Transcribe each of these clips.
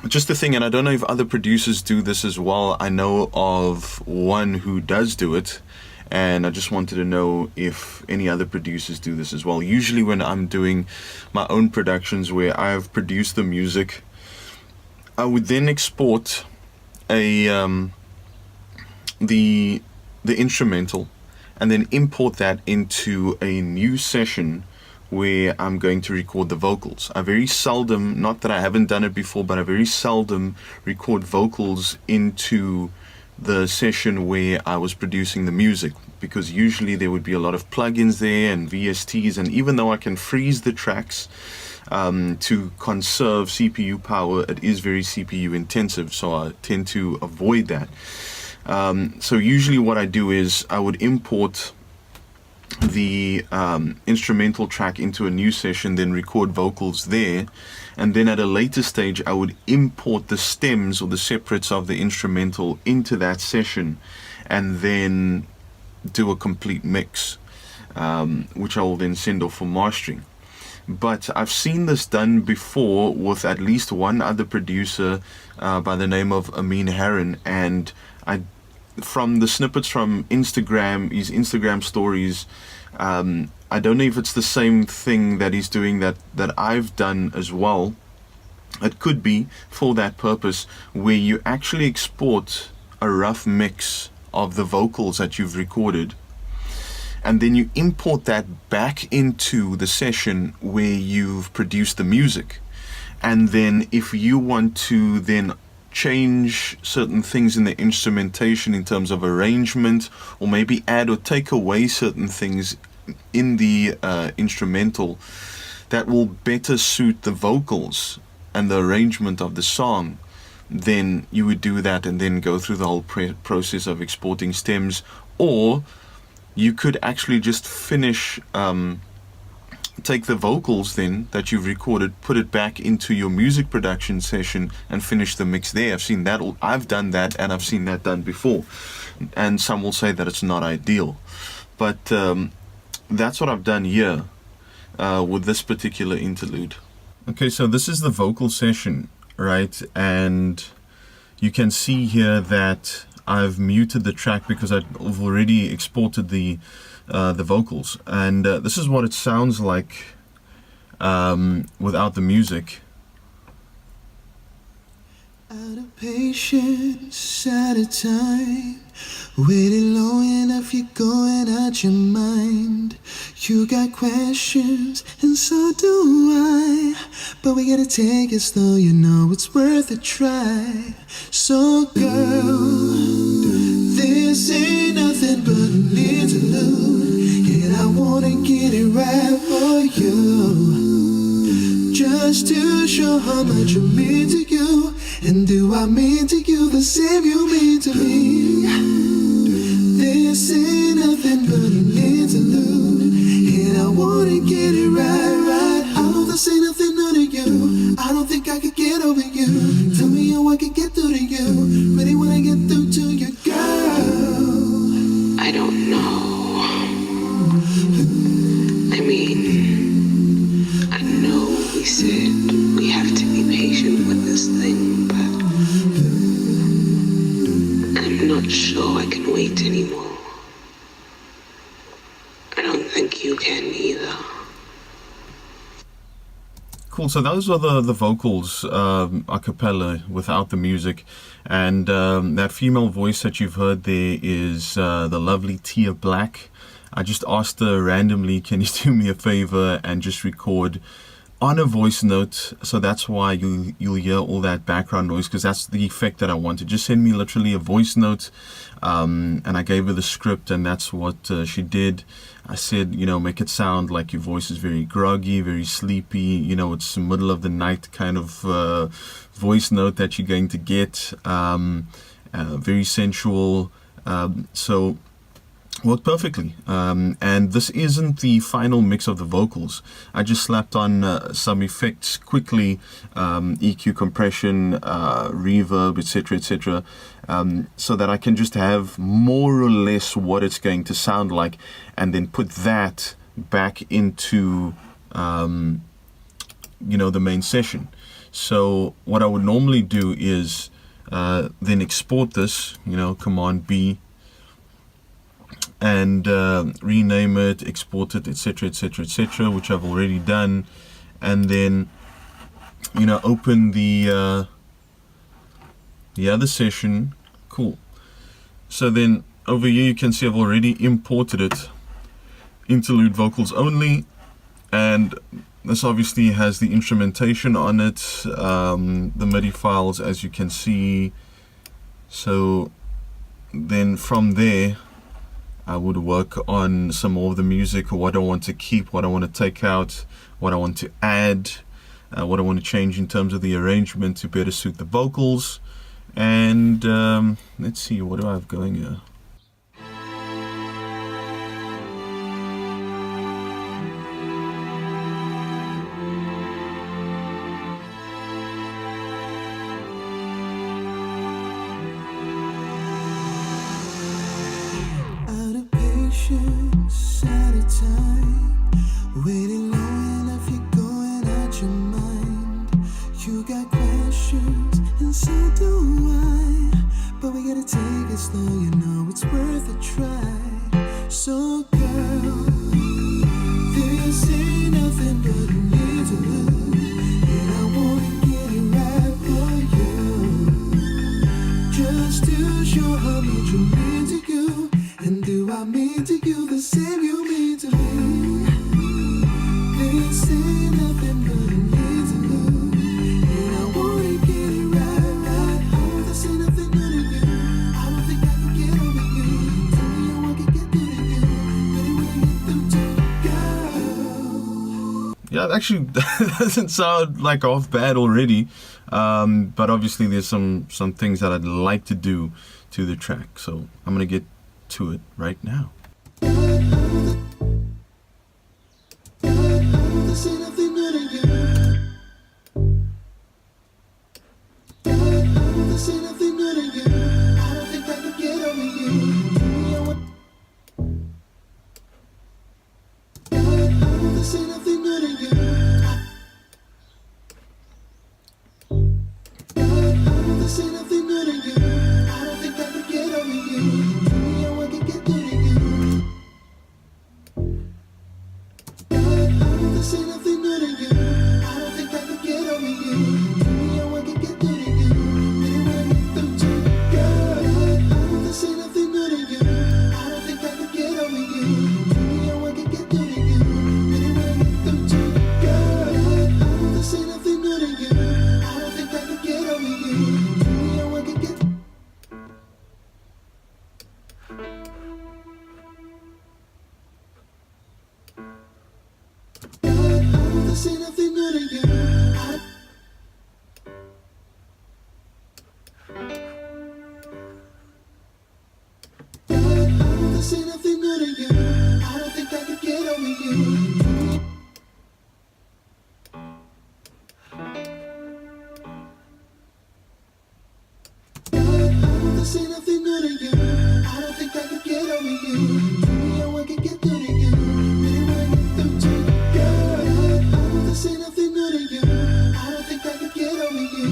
just the thing, and I don't know if other producers do this as well. I know of one who does do it, and I just wanted to know if any other producers do this as well. Usually when I'm doing my own productions where I've produced the music, I would then export a the instrumental and then import that into a new session where I'm going to record the vocals. I very seldom, not that I haven't done it before, but I very seldom record vocals into the session where I was producing the music, because usually there would be a lot of plugins there and VSTs, and even though I can freeze the tracks to conserve CPU power, it is very CPU intensive, so I tend to avoid that. So usually what I do is I would import the instrumental track into a new session, then record vocals there, and then at a later stage I would import the stems or the separates of the instrumental into that session, and then do a complete mix, which I will then send off for mastering. But I've seen this done before with at least one other producer by the name of Amin Harron, and from the snippets from Instagram, his Instagram stories, I don't know if it's the same thing that he's doing that I've done as well. It could be for that purpose, where you actually export a rough mix of the vocals that you've recorded, and then you import that back into the session where you've produced the music. And then if you want to then change certain things in the instrumentation in terms of arrangement, or maybe add or take away certain things in the instrumental that will better suit the vocals and the arrangement of the song, then you would do that and then go through the whole process of exporting stems. Or you could actually just finish, take the vocals then that you've recorded, put it back into your music production session and finish the mix there. I've seen that, I've done that, and I've seen that done before. And some will say that it's not ideal, but that's what I've done here with this particular interlude. Okay, so this is the vocal session, right? And you can see here that I've muted the track because I've already exported the vocals, and this is what it sounds like without the music. Out of patience, out of time, waited long enough, you're going out your mind. You got questions, and so do I, but we gotta take it slow, you know it's worth a try. So girl, this ain't nothing but an interlude, and I wanna get it right for you, just to show how much I mean to you. And do I mean to you the same you mean to me? This ain't nothing but an interlude, and I wanna get it right. I know this ain't nothing new to you, I don't think I could get over you. Tell me how I can get through to you, ready when I get through to you, girl. I don't know. I mean, I know we said we have to be patient with this thing, but I'm not sure I can wait anymore. I don't think you can either. Cool, so those are the vocals a cappella without the music, and that female voice that you've heard there is the lovely Tia Black. I just asked her randomly, can you do me a favor and just record on a voice note? So that's why you'll hear all that background noise, because that's the effect that I wanted. Just send me literally a voice note, and I gave her the script, and that's what she did. I said, you know, make it sound like your voice is very groggy, very sleepy, you know, it's the middle of the night kind of voice note that you're going to get, very sensual, so worked perfectly. And this isn't the final mix of the vocals. I just slapped on some effects quickly, EQ, compression, reverb, etc., so that I can just have more or less what it's going to sound like, and then put that back into you know, the main session. So what I would normally do is then export this, Command B, and rename it, export it, etc., etc., etc., which I've already done, and then open the other session. Cool. So then over here you can see I've already imported it, interlude vocals only, and this obviously has the instrumentation on it, the MIDI files, as you can see. So then from there I would work on some more of the music, or what I want to keep, what I want to take out, what I want to add, what I want to change in terms of the arrangement to better suit the vocals. And let's see, what do I have going here? Out of patience, out of time, waiting long enough, you're going out your mind. You got questions, and so do I, but we gotta take it slow, you know it's worth a try. So girl, this ain't nothing but a need to lose, and I wanna get it right for you, just to show how much you mean to you. And do I mean to you the same you mean to me? This ain't nothing but a need to lose, and I wanna get it right. Oh, this ain't nothing new to you. I don't think I can get over you. Tell me how I can get through to you. Really wanna get through to you. Yeah, actually that doesn't sound like half bad already, but obviously there's some things that I'd like to do to the track, so I'm gonna get to it right now. This ain't nothing new to you. This ain't nothing new to you. I don't think I can get over you. This ain't nothing new to you. This ain't nothing new to you. I don't think I can get over you. Tell me how I can get through to you. This ain't nothing new to you. I don't think I can get over you. Tell me how I can get through to you. Really wanna get through to you, girl. This ain't nothing new to you. I don't think I can get over you. Tell me how I can get through to you. Really wanna get through to you, girl. This ain't nothing new to you. I don't think I can get over you. Tell me how I can get. This ain't nothing new to you. This ain't nothing new to you. I don't think I can get over you. This ain't nothing new to you. I don't think I can get over you. Tell me how I can get through to you. Really wanna get through to you, girl. This ain't nothing new to you. I don't think I can get over you.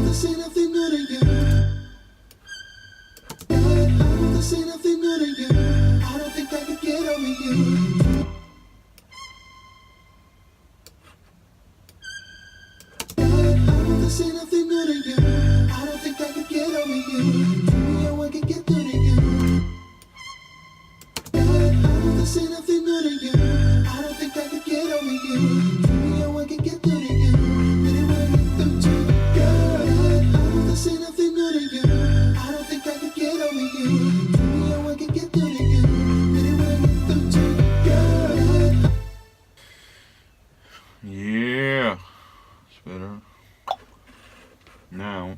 This ain't nothing new to you. This ain't nothing new to you. I don't think I can get over you. This ain't nothing new to you. I don't think I can get over you. Tell me how I can get through to you. This ain't nothing new to you. I don't think I can get over you. Tell me how I can get through to you. Really wanna get through to you, girl. This ain't nothing new to you. I don't think I can get over you. Tell me how I can get through to you. Really wanna get through to you, girl. Yeah, it's better now.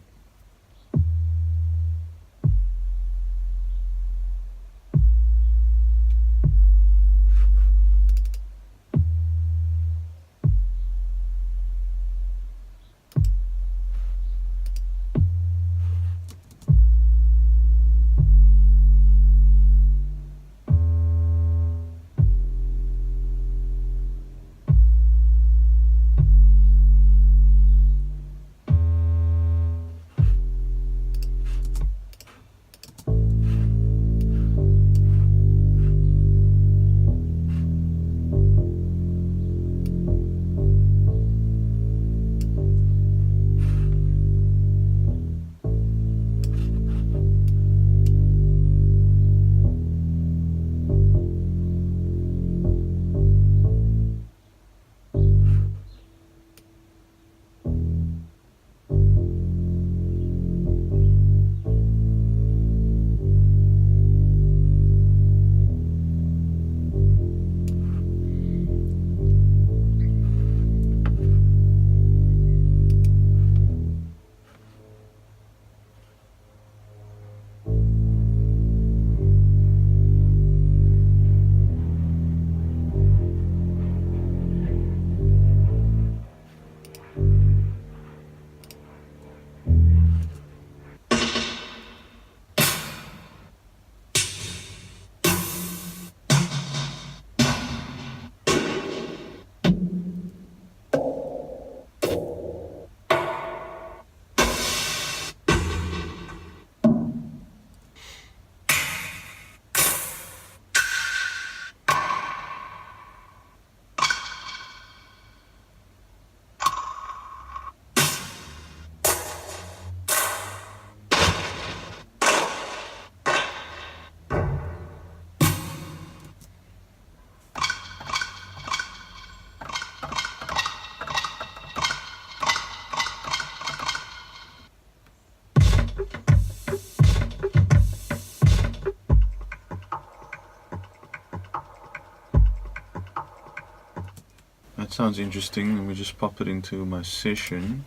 Sounds interesting. Let me just pop it into my session.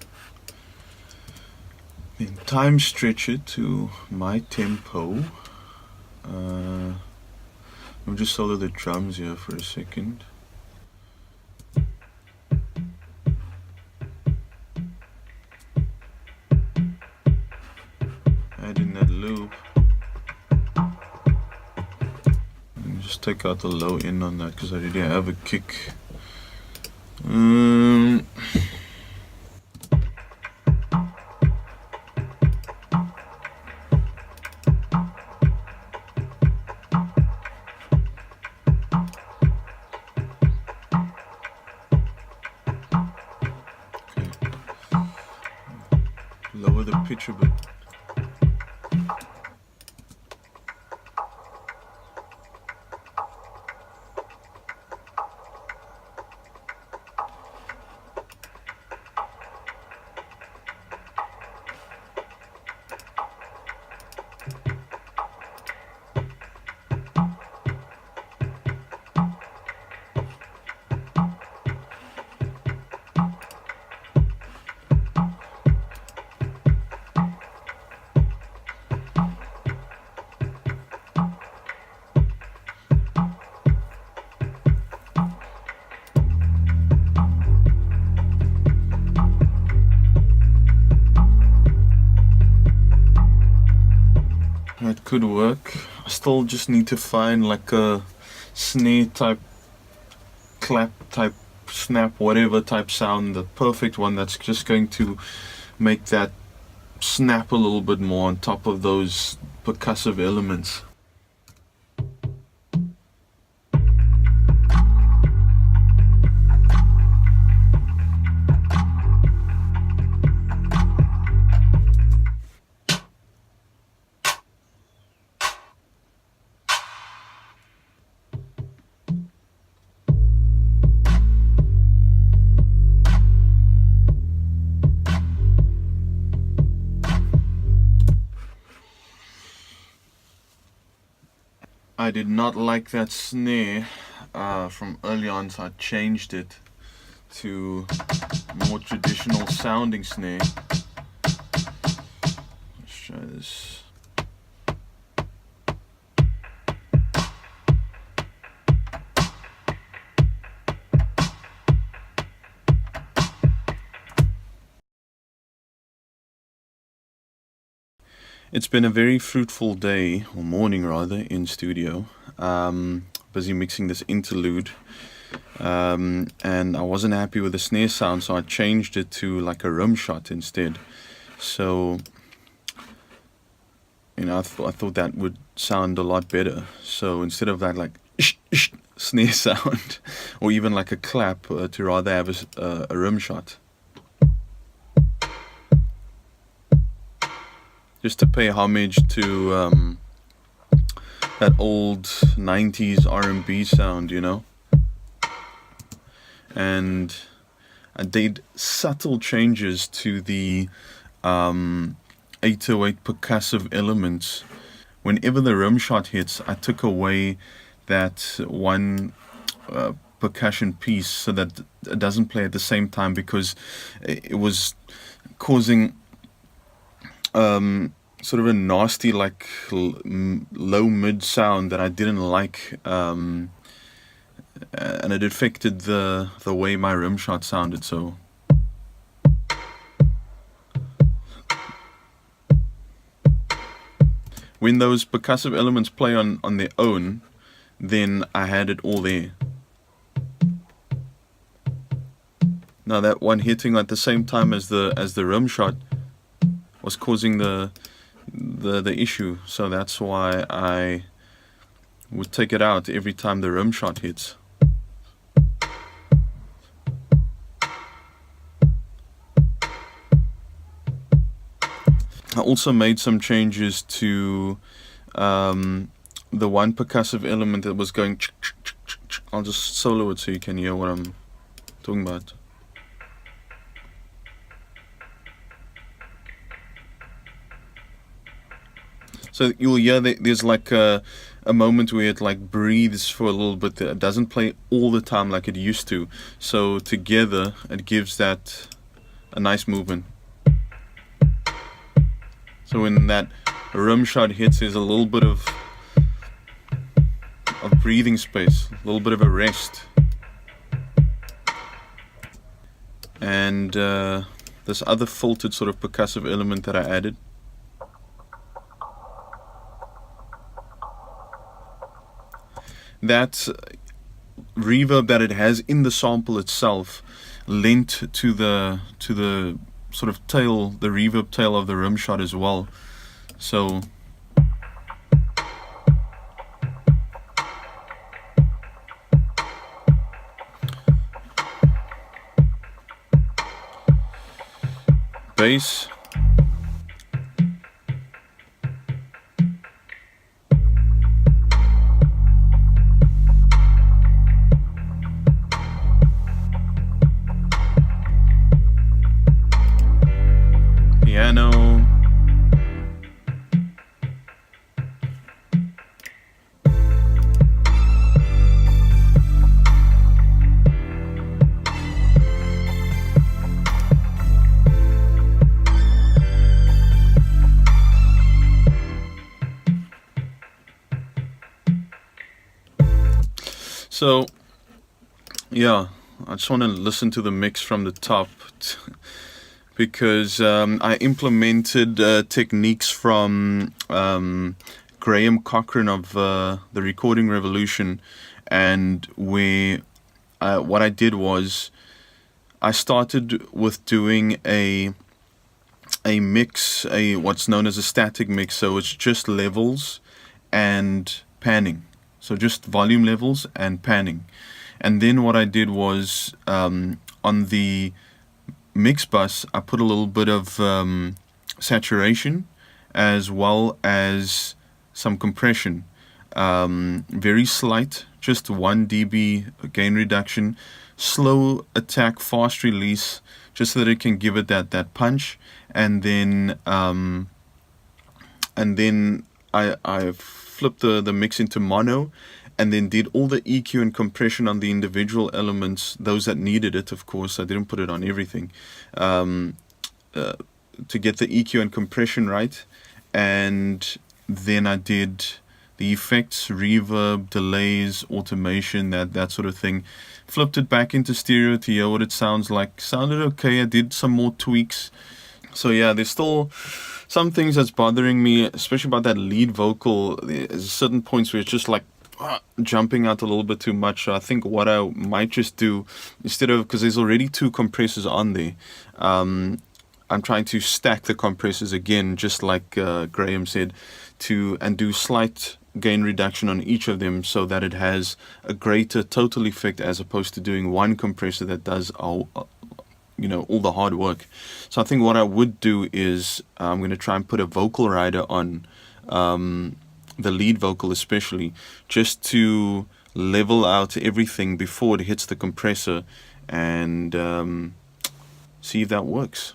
Then time stretch it to my tempo. Let me just solo the drums here for a second. Add in that loop. Let me just take out the low end on that because I already have a kick. Lower the pitch a bit. That could work. I still just need to find like a snare type, clap type, snap, whatever type sound, the perfect one that's just going to make that snap a little bit more on top of those percussive elements. I did not like that snare from early on, so I changed it to more traditional sounding snare. Let's try this. It's been a very fruitful day, or morning rather, in studio. Busy mixing this interlude. And I wasn't happy with the snare sound, so I changed it to like a rim shot instead. So, I thought that would sound a lot better. So instead of that like snare sound, or even like a clap, to rather have a rim shot. Just to pay homage to that old 90s R&B sound, and I did subtle changes to the 808 percussive elements. Whenever the rim shot hits, I took away that one percussion piece so that it doesn't play at the same time, because it was causing sort of a nasty, like low mid sound that I didn't like, and it affected the way my rim shot sounded. So when those percussive elements play on their own, then I had it all there. Now that one hitting at the same time as the rim shot was causing the issue, so that's why I would take it out every time the rim shot hits. I also made some changes to the one percussive element that was going. I'll just solo it so you can hear what I'm talking about. So you'll hear that there's like a moment where it like breathes for a little bit. It doesn't play all the time like it used to. So together it gives that a nice movement. So when that rim shot hits, there's a little bit of breathing space, a little bit of a rest. And this other filtered sort of percussive element that I added. That reverb that it has in the sample itself lent to the sort of tail, the reverb tail of the rim shot as well. So bass, piano, so yeah, I just want to listen to the mix from the top because I implemented techniques from Graham Cochran of the Recording Revolution, and where what I did was I started with doing a mix, what's known as a static mix. So it's just levels and panning. So just volume levels and panning. And then what I did was on the mix bus, I put a little bit of saturation as well as some compression. Very slight, just 1 dB gain reduction, slow attack, fast release, just so that it can give it that punch. And then I flipped the mix into mono, and then did all the EQ and compression on the individual elements, those that needed it, of course. I didn't put it on everything, to get the EQ and compression right. And then I did the effects, reverb, delays, automation, that sort of thing. Flipped it back into stereo to hear what it sounds like. Sounded okay. I did some more tweaks. So yeah, there's still some things that's bothering me, especially about that lead vocal. There's certain points where it's just like jumping out a little bit too much. So I think what I might just do, instead of, because there's already 2 compressors on there, I'm trying to stack the compressors again, just like Graham said, and do slight gain reduction on each of them, so that it has a greater total effect, as opposed to doing one compressor that does all the hard work. So I think what I would do is I'm going to try and put a vocal rider on the lead vocal, especially, just to level out everything before it hits the compressor, and see if that works.